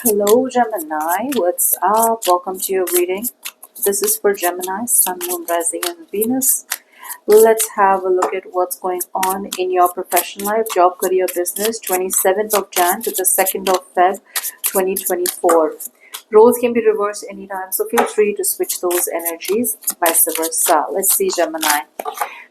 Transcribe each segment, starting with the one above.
Hello Gemini, what's up? Welcome to your reading. This is for Gemini, Sun, Moon, Rising and Venus. Let's have a look at what's going on in your professional life, job, career, business, 27th of Jan to the 2nd of Feb 2024. Roles can be reversed anytime, so feel free to switch those energies, vice versa. Let's see, Gemini.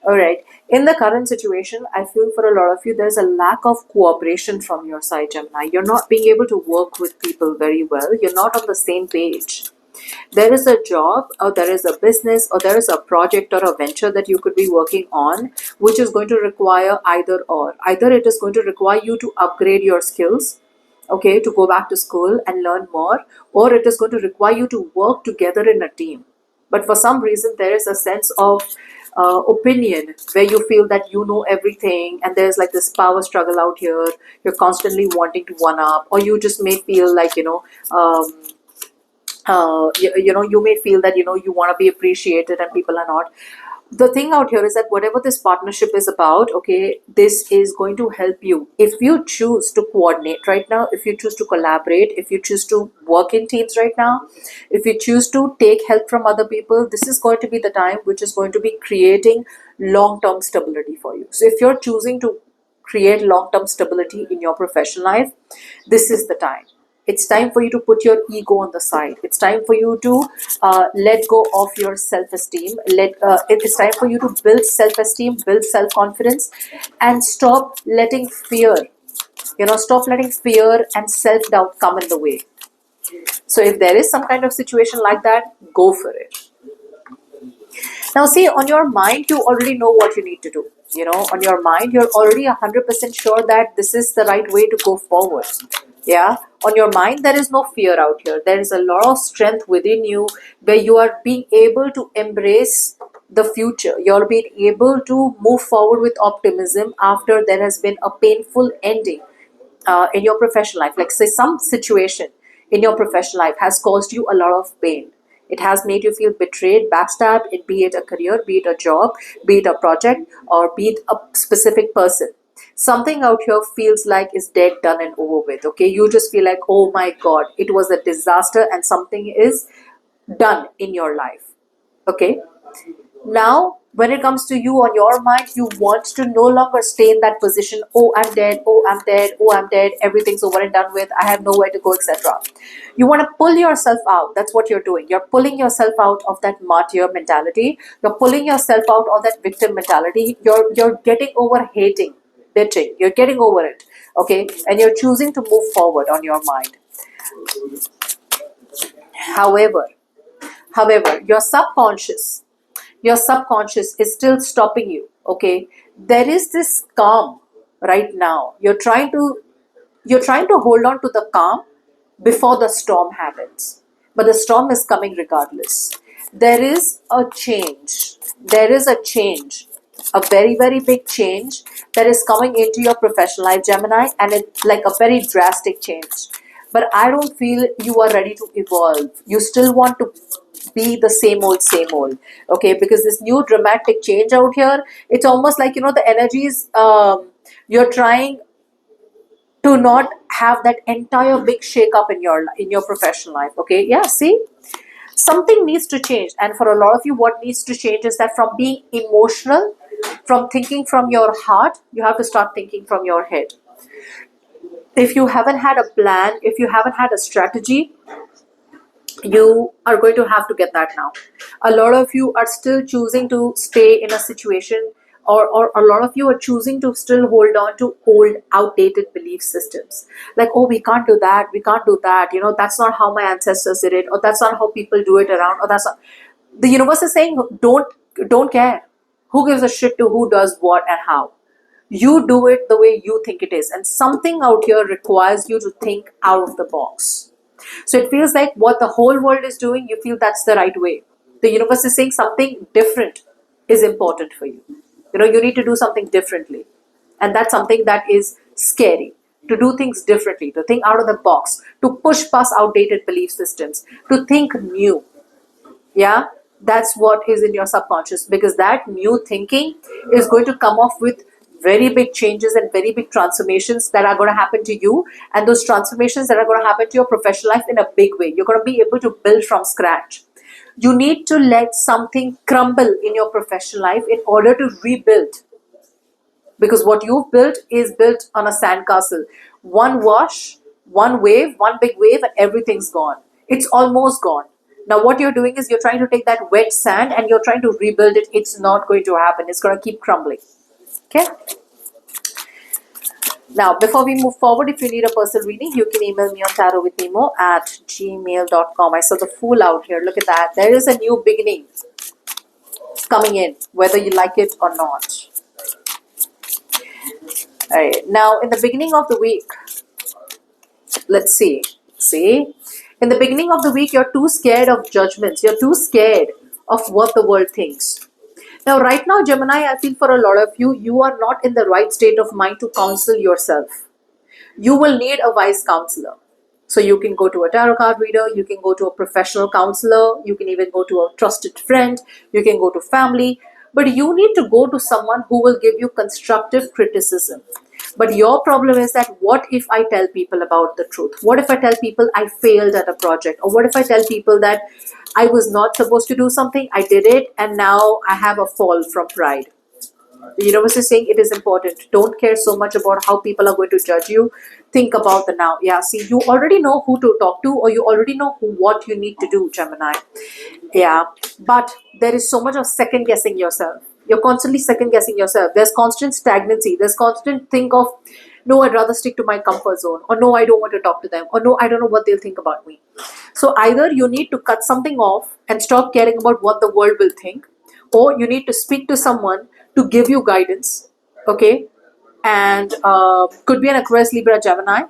All right. In the current situation, I feel for a lot of you, there's a lack of cooperation from your side, Gemini. You're not being able to work with people very well. You're not on the same page. There is a job, or there is a business, or there is a project or a venture that you could be working on, which is going to require either or. Either it is going to require you to upgrade your skills, okay, to go back to school and learn more, or it is going to require you to work together in a team. But for some reason, there is a sense of opinion where you feel that you know everything, and there's like this power struggle out here. You're constantly wanting to one up, or you just may feel like, you may feel that, you want to be appreciated and people are not. The thing out here is that whatever this partnership is about, okay, this is going to help you if you choose to coordinate right now, if you choose to collaborate, if you choose to work in teams right now, if you choose to take help from other people. This is going to be the time which is going to be creating long-term stability for you. So if you're choosing to create long-term stability in your professional life, this is the time. It's time for you to put your ego on the side. It's time for you to let go of your self-esteem. It's time for you to build self-esteem, build self-confidence, and stop letting fear, stop letting fear and self-doubt come in the way. So if there is some kind of situation like that, go for it. Now, see, on your mind, you already know what you need to do. On your mind, you're already 100% sure that this is the right way to go forward. Yeah. On your mind, there is no fear out here. There is a lot of strength within you where you are being able to embrace the future. You're being able to move forward with optimism after there has been a painful ending in your professional life. Like, say, some situation in your professional life has caused you a lot of pain. It has made you feel betrayed, backstabbed, be it a career, be it a job, be it a project, or be it a specific person. Something out here feels like is dead, done, and over with. Okay, you just feel like, oh my God, it was a disaster, and something is done in your life. Okay, now when it comes to you, on your mind, you want to no longer stay in that position. Oh, I'm dead. Oh, I'm dead. Oh, I'm dead. Everything's over and done with. I have nowhere to go, etc. You want to pull yourself out. That's what you're doing. You're pulling yourself out of that martyr mentality. You're pulling yourself out of that victim mentality. You're getting over hating, bitching. You're getting over it. Okay, and you're choosing to move forward on your mind. However, your subconscious is still stopping you. Okay, there is this calm right now. You're trying to hold on to the calm before the storm happens, but the storm is coming regardless. There is a change, a very, very big change that is coming into your professional life, Gemini, and it's like a very drastic change. But I don't feel you are ready to evolve. You still want to be the same old. Okay, because this new dramatic change out here, it's almost like, the energies, you're trying to not have that entire big shake up in your professional life. Okay, yeah, see, something needs to change. And for a lot of you, what needs to change is that from being emotional, from thinking from your heart, you have to start thinking from your head. If you haven't had a plan, if you haven't had a strategy, you are going to have to get that now. A lot of you are still choosing to stay in a situation, or a lot of you are choosing to still hold on to old, outdated belief systems. Like, oh, we can't do that. That's not how my ancestors did it, or that's not how people do it around, or that's not. The universe is saying, don't care. Who gives a shit to who does what and how? You do it the way you think it is, and something out here requires you to think out of the box. So it feels like what the whole world is doing, you feel that's the right way. The universe is saying something different is important for you. You need to do something differently. And that's something that is scary. To do things differently, to think out of the box, to push past outdated belief systems, to think new. Yeah, that's what is in your subconscious, because that new thinking is going to come off with very big changes and very big transformations that are going to happen to you, and those transformations that are going to happen to your professional life in a big way. You're going to be able to build from scratch. You need to let something crumble in your professional life in order to rebuild, because what you've built is built on a sandcastle. One wash, one wave, one big wave, and everything's gone. It's almost gone. Now, what you're doing is you're trying to take that wet sand and you're trying to rebuild it. It's not going to happen. It's going to keep crumbling. Okay? Now, before we move forward, if you need a personal reading, you can email me on tarotwithnemo@gmail.com. I saw the Fool out here. Look at that. There is a new beginning coming in, whether you like it or not. All right. Now, in the beginning of the week, let's see. See, in the beginning of the week, you're too scared of judgments. You're too scared of what the world thinks. Now, right now, Gemini, I feel for a lot of you, you are not in the right state of mind to counsel yourself. You will need a wise counselor. So you can go to a tarot card reader, you can go to a professional counselor, you can even go to a trusted friend, you can go to family, but you need to go to someone who will give you constructive criticism. But your problem is that what if I tell people about the truth? What if I tell people I failed at a project? Or what if I tell people that I was not supposed to do something, I did it, and now I have a fall from pride? The universe is saying it is important. Don't care so much about how people are going to judge you. Think about the now. Yeah, see, you already know who to talk to, or you already know what you need to do, Gemini. Yeah, but there is so much of second guessing yourself. You're constantly second guessing yourself. There's constant stagnancy. There's constant think of, no, I'd rather stick to my comfort zone, or no, I don't want to talk to them, or no, I don't know what they'll think about me. So either you need to cut something off and stop caring about what the world will think, or you need to speak to someone to give you guidance. Okay, and could be an Aquarius, Libra, Gemini,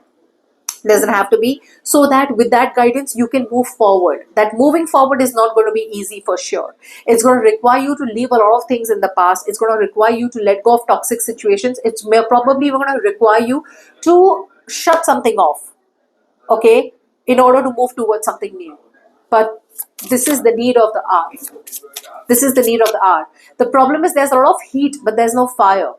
doesn't have to be, so that with that guidance you can move forward. That moving forward is not going to be easy for sure. It's going to require you to leave a lot of things in the past. It's going to require you to let go of toxic situations. It's probably going to require you to shut something off, okay, in order to move towards something new. But this is the need of the hour. This is the need of the hour. The problem is there's a lot of heat, but there's no fire,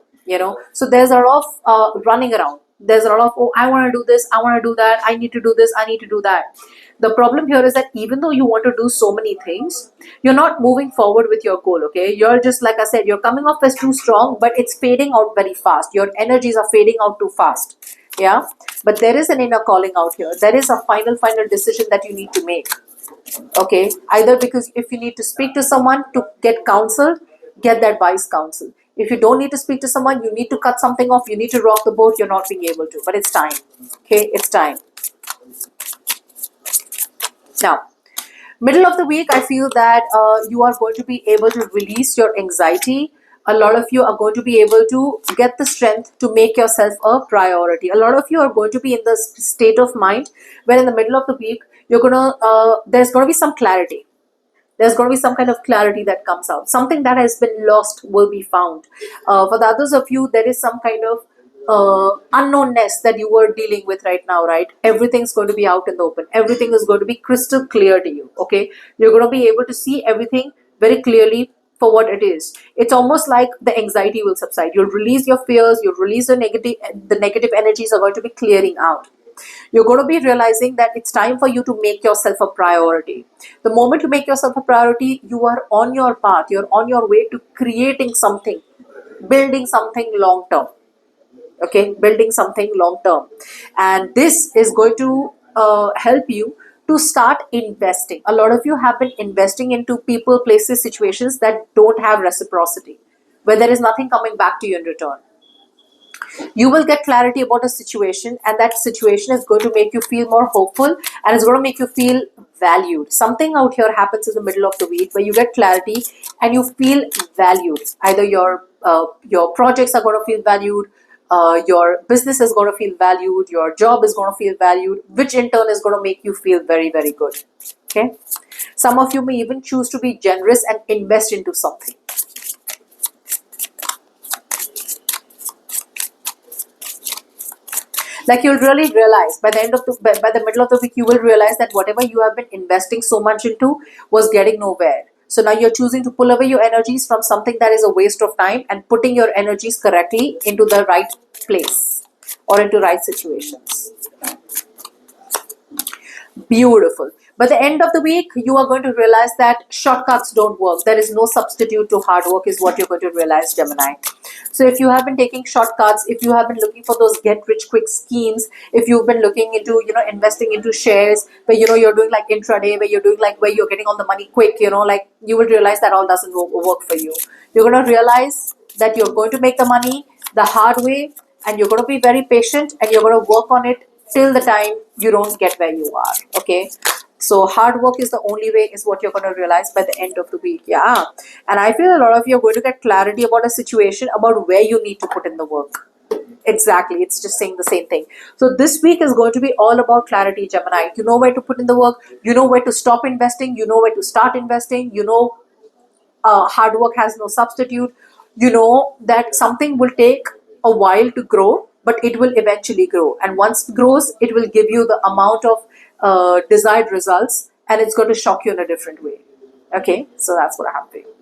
so there's a lot of running around. There's a lot of, oh, I want to do this, I want to do that, I need to do this, I need to do that. The problem here is that even though you want to do so many things, you're not moving forward with your goal, okay? You're just, like I said, you're coming off as too strong, but it's fading out very fast. Your energies are fading out too fast, yeah? But there is an inner calling out here. There is a final decision that you need to make, okay? Either because if you need to speak to someone to get counsel, get that wise counsel. If you don't need to speak to someone, you need to cut something off, you need to rock the boat, you're not being able to. But it's time. Okay, it's time. Now, middle of the week, I feel that you are going to be able to release your anxiety. A lot of you are going to be able to get the strength to make yourself a priority. A lot of you are going to be in the state of mind where in the middle of the week, there's going to be some clarity. There's going to be some kind of clarity that comes out. Something that has been lost will be found. For the others of you, there is some kind of unknownness that you are dealing with right now, right? Everything's going to be out in the open. Everything is going to be crystal clear to you, okay? You're going to be able to see everything very clearly for what it is. It's almost like the anxiety will subside. You'll release your fears. You'll release the negative energies are going to be clearing out. You're going to be realizing that it's time for you to make yourself a priority. The moment you make yourself a priority, you are on your path. You're on your way to creating something, building something long term. Okay, building something long term. And this is going to help you to start investing. A lot of you have been investing into people, places, situations that don't have reciprocity, where there is nothing coming back to you in return. You will get clarity about a situation, and that situation is going to make you feel more hopeful, and it's going to make you feel valued. Something out here happens in the middle of the week where you get clarity and you feel valued. Either your projects are going to feel valued, your business is going to feel valued, your job is going to feel valued, which in turn is going to make you feel very, very good. Okay, some of you may even choose to be generous and invest into something. Like, you'll really realize by the middle of the week, you will realize that whatever you have been investing so much into was getting nowhere. So now you're choosing to pull away your energies from something that is a waste of time and putting your energies correctly into the right place or into right situations. Beautiful. By the end of the week, you are going to realize that shortcuts don't work. There is no substitute to hard work, is what you're going to realize, Gemini. So if you have been taking shortcuts, if you have been looking for those get rich quick schemes, if you've been looking into, investing into shares where, you're doing like intraday, where you're doing like where you're getting all the money quick, like you will realize that all doesn't work for you. You're going to realize that you're going to make the money the hard way, and you're going to be very patient, and you're going to work on it till the time you don't get where you are. Okay, so hard work is the only way, is what you're going to realize by the end of the week. Yeah, and I feel a lot of you are going to get clarity about a situation, about where you need to put in the work. Exactly, it's just saying the same thing. So this week is going to be all about clarity, Gemini. You know where to put in the work, you know where to stop investing, you know where to start investing, hard work has no substitute. You know that something will take a while to grow, but it will eventually grow. And once it grows, it will give you the amount of desired results, and it's going to shock you in a different way. Okay, so that's what I have for you.